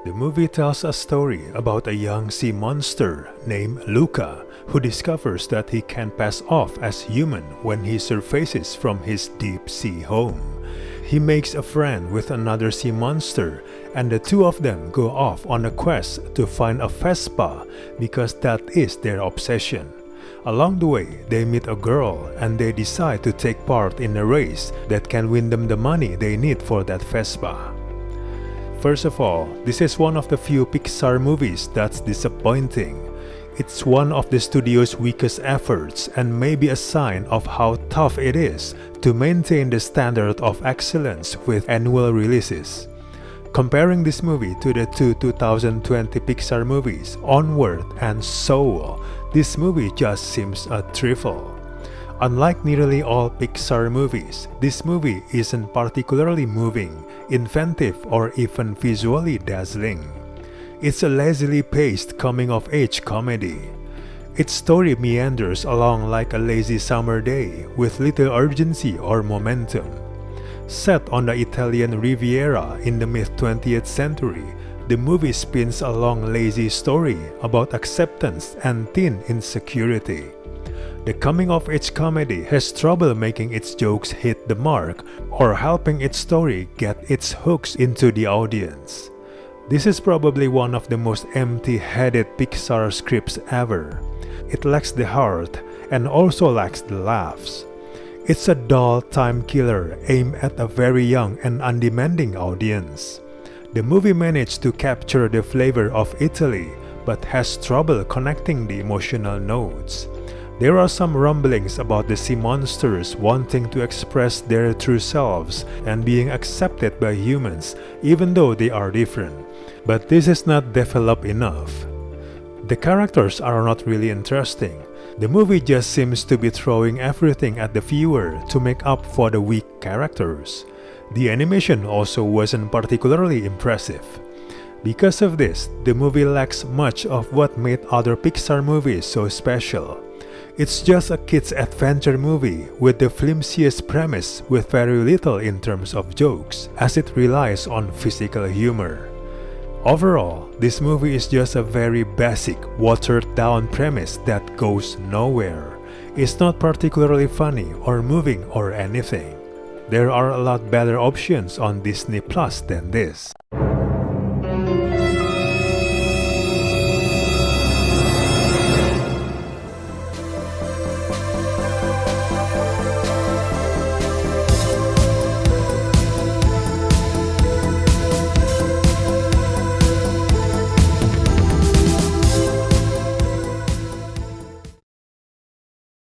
The movie tells a story about a young sea monster named Luca who discovers that he can pass off as human when he surfaces from his deep sea home. He makes a friend with another sea monster, and the two of them go off on a quest to find a Vespa because that is their obsession. Along the way, they meet a girl and they decide to take part in a race that can win them the money they need for that Vespa. First of all, this is one of the few Pixar movies that's disappointing. It's one of the studio's weakest efforts and may be a sign of how tough it is to maintain the standard of excellence with annual releases. Comparing this movie to the two 2020 Pixar movies, Onward and Soul, this movie just seems a trifle. Unlike nearly all Pixar movies, this movie isn't particularly moving, inventive, or even visually dazzling. It's a lazily paced coming-of-age comedy. Its story meanders along like a lazy summer day with little urgency or momentum. Set on the Italian Riviera in the mid-20th century, the movie spins a long lazy story about acceptance and teen insecurity. The coming-of-age comedy has trouble making its jokes hit the mark or helping its story get its hooks into the audience. This is probably one of the most empty-headed Pixar scripts ever. It lacks the heart and also lacks the laughs. It's a dull time killer aimed at a very young and undemanding audience. The movie managed to capture the flavor of Italy but has trouble connecting the emotional notes. There are some rumblings about the sea monsters wanting to express their true selves and being accepted by humans even though they are different. But this is not developed enough. The characters are not really interesting. The movie just seems to be throwing everything at the viewer to make up for the weak characters. The animation also wasn't particularly impressive. Because of this, the movie lacks much of what made other Pixar movies so special. It's just a kid's adventure movie with the flimsiest premise with very little in terms of jokes, as it relies on physical humor. Overall, this movie is just a very basic, watered-down premise that goes nowhere. It's not particularly funny or moving or anything. There are a lot better options on Disney Plus than this.